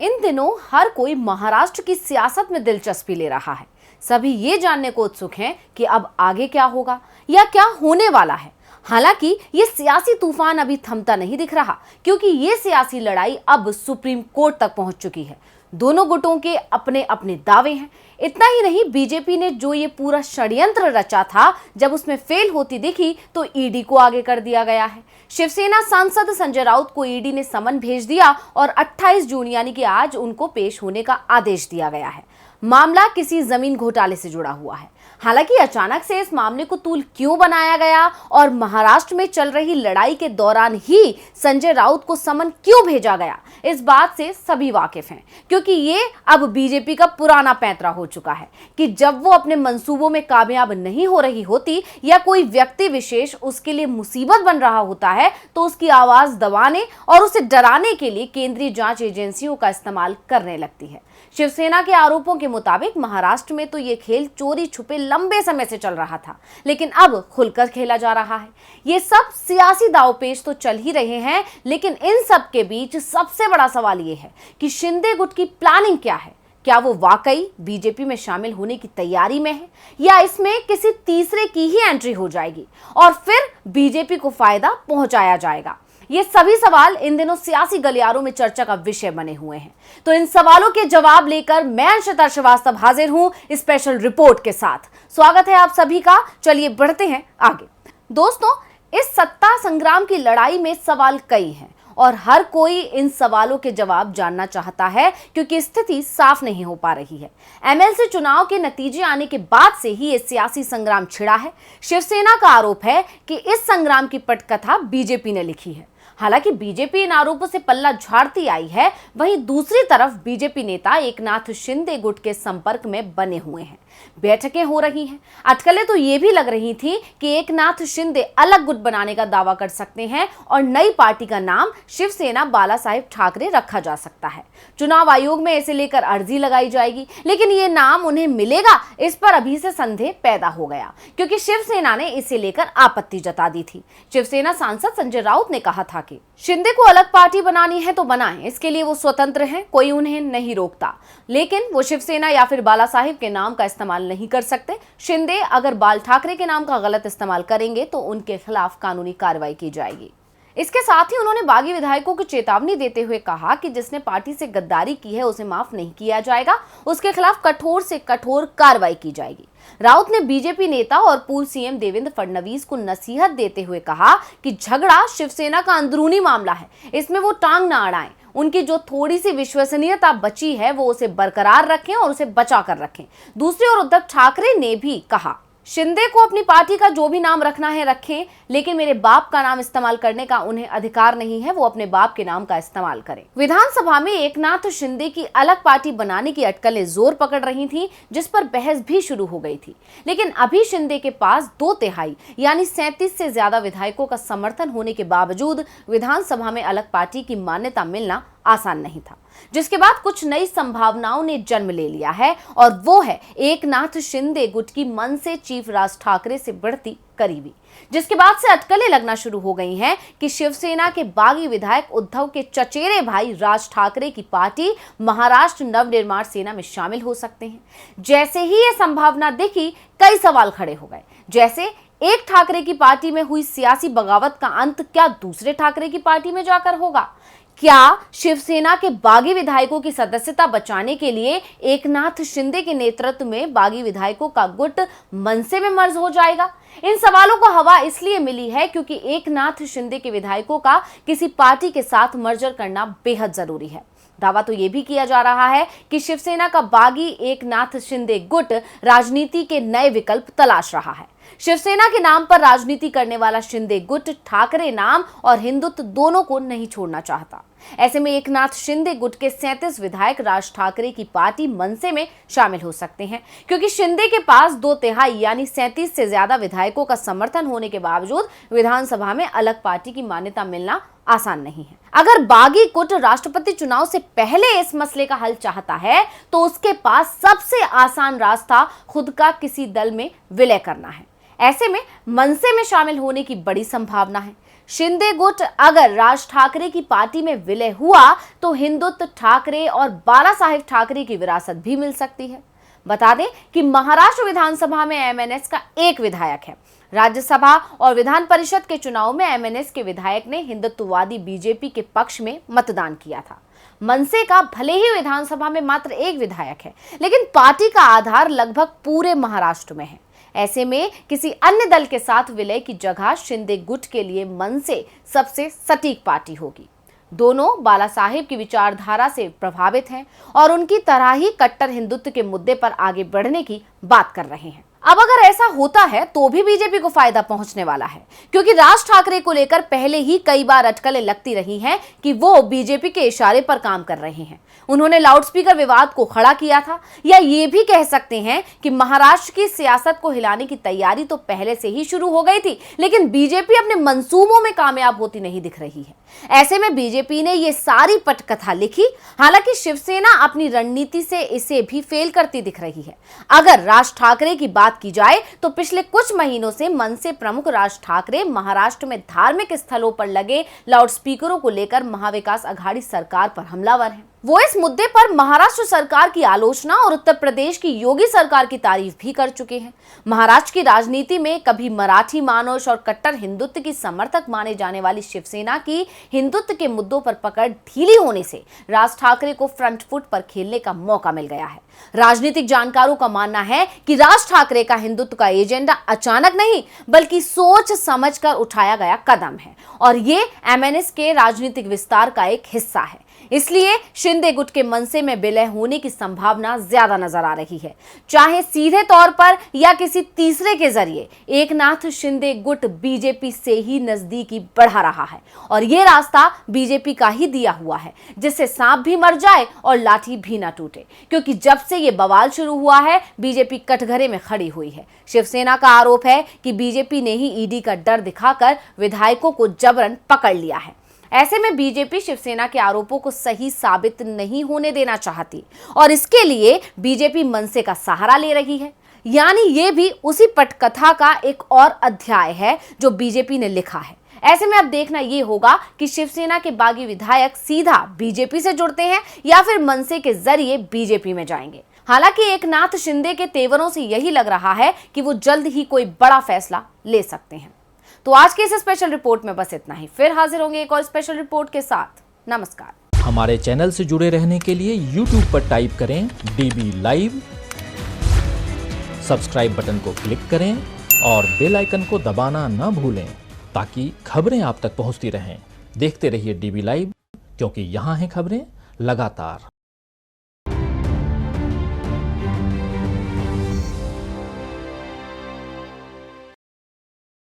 इन दिनों हर कोई महाराष्ट्र की सियासत में दिलचस्पी ले रहा है। सभी ये जानने को उत्सुक हैं कि अब आगे क्या होगा या क्या होने वाला है। हालांकि ये सियासी तूफान अभी थमता नहीं दिख रहा, क्योंकि ये सियासी लड़ाई अब सुप्रीम कोर्ट तक पहुंच चुकी है। दोनों गुटों के अपने अपने दावे हैं। इतना ही नहीं, बीजेपी ने जो ये पूरा षड्यंत्र रचा था, जब उसमें फेल होती दिखी तो ईडी को आगे कर दिया गया है। शिवसेना सांसद संजय राउत को ईडी ने समन भेज दिया और 28 जून यानी कि आज उनको पेश होने का आदेश दिया गया है। मामला किसी जमीन घोटाले से जुड़ा हुआ है। हालांकि अचानक से इस मामले को तूल क्यों बनाया गया और महाराष्ट्र में चल रही लड़ाई के दौरान ही संजय राउत को समन क्यों भेजा गया, इस बात से सभी वाकिफ हैं, क्योंकि ये अब बीजेपी का पुराना पैंतरा हो चुका है कि जब वो अपने मंसूबों में कामयाब नहीं हो रही होती या कोई व्यक्ति विशेष उसके लिए मुसीबत बन रहा होता है, तो उसकी आवाज दबाने और उसे डराने के लिए केंद्रीय जांच एजेंसियों का इस्तेमाल करने लगती है। शिवसेना के आरोपों के मुताबिक महाराष्ट्र में तो ये खेल चोरी छुपे लंबे समय से चल रहा था, लेकिन अब खुलकर खेला जा रहा है। ये सब सियासी दांवपेच तो चल ही रहे हैं, लेकिन इन सब के बीच सबसे बड़ा सवाल ये है कि शिंदे गुट की प्लानिंग क्या है। क्या वो वाकई बीजेपी में शामिल होने की तैयारी में है या इसमें किसी तीसरे की ही एंट्री हो जाएगी और फिर बीजेपी को फायदा पहुंचाया जाएगा। ये सभी सवाल इन दिनों सियासी गलियारों में चर्चा का विषय बने हुए हैं। तो इन सवालों के जवाब लेकर मैं अंशिता श्रीवास्तव हाजिर हूं स्पेशल रिपोर्ट के साथ। स्वागत है आप सभी का। चलिए बढ़ते हैं आगे। दोस्तों, इस सत्ता संग्राम की लड़ाई में सवाल कई हैं और हर कोई इन सवालों के जवाब जानना चाहता है, क्योंकि स्थिति साफ नहीं हो पा रही है। एमएलसी चुनाव के नतीजे आने के बाद से ही ये सियासी संग्राम छिड़ा है। शिवसेना का आरोप है कि इस संग्राम की पटकथा बीजेपी ने लिखी है। हालांकि बीजेपी इन आरोपों से पल्ला झाड़ती आई है, वहीं दूसरी तरफ बीजेपी नेता एकनाथ शिंदे गुट के संपर्क में बने हुए हैं। बैठकें हो रही हैं। अटकलें तो ये भी लग रही थी कि एकनाथ शिंदे अलग गुट बनाने का दावा कर सकते हैं और नई पार्टी का नाम शिवसेना बाला साहेब ठाकरे रखा जा सकता है। चुनाव आयोग में इसे लेकर अर्जी लगाई जाएगी, लेकिन ये नाम उन्हें मिलेगा, इस पर अभी से संदेह पैदा हो गया, क्योंकि शिवसेना ने इसे लेकर आपत्ति जता दी थी। शिवसेना सांसद संजय राउत ने कहा था कि शिंदे को अलग पार्टी बनानी है तो बनाएं, इसके लिए वो स्वतंत्र हैं, कोई उन्हें नहीं रोकता, लेकिन वो शिवसेना या फिर बाला साहेब के नाम का इस्तेमाल नहीं कर सकते। शिंदे अगर बाल ठाकरे के नाम का गलत इस्तेमाल करेंगे तो उनके खिलाफ कानूनी कार्रवाई की जाएगी। इसके साथ ही उन्होंने बागी विधायकों को चेतावनी देते हुए कहा कि जिसने पार्टी से गद्दारी की है उसे माफ नहीं किया जाएगा, उसके खिलाफ कठोर से कठोर कार्रवाई की जाएगी। राउत ने बीजेपी नेता और पूर्व सीएम देवेंद्र फडणवीस को नसीहत देते हुए कहा कि झगड़ा शिवसेना का अंदरूनी मामला है, इसमें वो टांग ना अड़ाएं। उनकी जो थोड़ी सी विश्वसनीयता बची है वो उसे बरकरार रखें और उसे बचा कर रखें। दूसरी ओर उद्धव ठाकरे ने भी कहा, शिंदे को अपनी पार्टी का जो भी नाम रखना है रखें, लेकिन मेरे बाप का नाम इस्तेमाल करने का उन्हें अधिकार नहीं है, वो अपने बाप के नाम का इस्तेमाल करें। विधानसभा में एकनाथ शिंदे की अलग पार्टी बनाने की अटकलें जोर पकड़ रही थीं, जिस पर बहस भी शुरू हो गई थी। लेकिन अभी शिंदे के पास 2/3 यानी 37 से ज्यादा विधायकों का समर्थन होने के बावजूद विधानसभा में अलग पार्टी की मान्यता मिलना आसान नहीं था, जिसके बाद कुछ नई संभावनाओं ने जन्म ले लिया है और वो है एकनाथ शिंदे गुट की मन से चीफ राज ठाकरे से बढ़ती करीबी, जिसके बाद से अटकलें लगना शुरू हो गई हैं कि शिवसेना के बागी विधायक उद्धव के चचेरे भाई राज ठाकरे की पार्टी महाराष्ट्र नवनिर्माण सेना में शामिल हो सकते हैं। जैसे ही ये संभावना दिखी, कई सवाल खड़े हो गए, जैसे एक ठाकरे की पार्टी में हुई सियासी बगावत का अंत क्या दूसरे ठाकरे की पार्टी में जाकर होगा? क्या शिवसेना के बागी विधायकों की सदस्यता बचाने के लिए एकनाथ शिंदे के नेतृत्व में बागी विधायकों का गुट मनसे में मर्ज हो जाएगा? इन सवालों को हवा इसलिए मिली है क्योंकि एकनाथ शिंदे के विधायकों का किसी पार्टी के साथ मर्जर करना बेहद जरूरी है। दावा तो यह भी किया जा रहा है कि शिवसेना का बागी एकनाथ शिंदे गुट राजनीति के नए विकल्प तलाश रहा है। शिवसेना के नाम पर राजनीति करने वाला शिंदे गुट ठाकरे नाम और हिंदुत्व दोनों को नहीं छोड़ना चाहता। ऐसे में एकनाथ शिंदे गुट के 37 विधायक राज ठाकरे की पार्टी मनसे में शामिल हो सकते हैं, क्योंकि शिंदे के पास 2/3 यानी 37 से ज्यादा विधायकों का समर्थन होने के बावजूद विधानसभा में अलग पार्टी की मान्यता मिलना आसान नहीं है। अगर बागी गुट राष्ट्रपति चुनाव से पहले इस मसले का हल चाहता है तो उसके पास सबसे आसान रास्ता खुद का किसी दल में विलय करना है। ऐसे में मनसे में शामिल होने की बड़ी संभावना है। शिंदे गुट अगर राज ठाकरे की पार्टी में विलय हुआ तो हिंदुत्व ठाकरे और बाला साहेब ठाकरे की विरासत भी मिल सकती है। बता दें कि महाराष्ट्र विधानसभा में एमएनएस का एक विधायक है। राज्यसभा और विधान परिषद के चुनाव में एमएनएस के विधायक ने हिंदुत्ववादी बीजेपी के पक्ष में मतदान किया था। मनसे का भले ही विधानसभा में मात्र एक विधायक है, लेकिन पार्टी का आधार लगभग पूरे महाराष्ट्र में है। ऐसे में किसी अन्य दल के साथ विलय की जगह शिंदे गुट के लिए मनसे सबसे सटीक पार्टी होगी। दोनों बाला साहेब की विचारधारा से प्रभावित हैं और उनकी तरह ही कट्टर हिंदुत्व के मुद्दे पर आगे बढ़ने की बात कर रहे हैं। अब अगर ऐसा होता है तो भी बीजेपी को फायदा पहुंचने वाला है, क्योंकि राज ठाकरे को लेकर पहले ही कई बार अटकलें लगती रही हैं कि वो बीजेपी के इशारे पर काम कर रहे हैं। उन्होंने लाउडस्पीकर विवाद को खड़ा किया था, या ये भी कह सकते हैं कि महाराष्ट्र की सियासत को हिलाने की तैयारी तो पहले से ही शुरू हो गई थी, लेकिन बीजेपी अपने मंसूबों में कामयाब होती नहीं दिख रही है। ऐसे में बीजेपी ने ये सारी पटकथा लिखी। हालांकि शिवसेना अपनी रणनीति से इसे भी फेल करती दिख रही है। अगर राज ठाकरे की बात की जाए तो पिछले कुछ महीनों से मनसे प्रमुख राज ठाकरे महाराष्ट्र में धार्मिक स्थलों पर लगे लाउडस्पीकरों को लेकर महाविकास अघाड़ी सरकार पर हमलावर हैं। वो इस मुद्दे पर महाराष्ट्र सरकार की आलोचना और उत्तर प्रदेश की योगी सरकार की तारीफ भी कर चुके हैं। महाराष्ट्र की राजनीति में कभी मराठी मानस और कट्टर हिंदुत्व की समर्थक माने जाने वाली शिवसेना की हिंदुत्व के मुद्दों पर पकड़ ढीली होने से राज ठाकरे को फ्रंट फुट पर खेलने का मौका मिल गया है। राजनीतिक जानकारों का मानना है कि राज ठाकरे का हिंदुत्व का एजेंडा अचानक नहीं बल्कि सोच समझकर उठाया गया कदम है, और ये एमएनएस के राजनीतिक विस्तार का एक हिस्सा है। इसलिए शिंदे गुट के मनसे में विलय होने की संभावना ज्यादा नजर आ रही है। चाहे सीधे तौर पर या किसी तीसरे के जरिए, एकनाथ शिंदे गुट बीजेपी से ही नजदीकी बढ़ा रहा है, और ये रास्ता बीजेपी का ही दिया हुआ है, जिससे सांप भी मर जाए और लाठी भी ना टूटे। क्योंकि जब से ये बवाल शुरू हुआ है, बीजेपी कटघरे में खड़ी हुई है। शिवसेना का आरोप है कि बीजेपी ने ही ईडी का डर दिखाकर विधायकों को जबरन पकड़ लिया है। ऐसे में बीजेपी शिवसेना के आरोपों को सही साबित नहीं होने देना चाहती, और इसके लिए बीजेपी मनसे का सहारा ले रही है। यानी ये भी उसी पटकथा का एक और अध्याय है जो बीजेपी ने लिखा है। ऐसे में अब देखना ये होगा कि शिवसेना के बागी विधायक सीधा बीजेपी से जुड़ते हैं या फिर मनसे के जरिए बीजेपी में जाएंगे। हालांकि एकनाथ शिंदे के तेवरों से यही लग रहा है कि वो जल्द ही कोई बड़ा फैसला ले सकते हैं। तो आज की इस स्पेशल रिपोर्ट में बस इतना ही। फिर हाजिर होंगे एक और स्पेशल रिपोर्ट के साथ। नमस्कार। हमारे चैनल से जुड़े रहने के लिए YouTube पर टाइप करें DB लाइव, सब्सक्राइब बटन को क्लिक करें और बेल आइकन को दबाना न भूलें ताकि खबरें आप तक पहुंचती रहें। देखते रहिए DB लाइव, क्योंकि यहाँ हैं खबरें लगातार।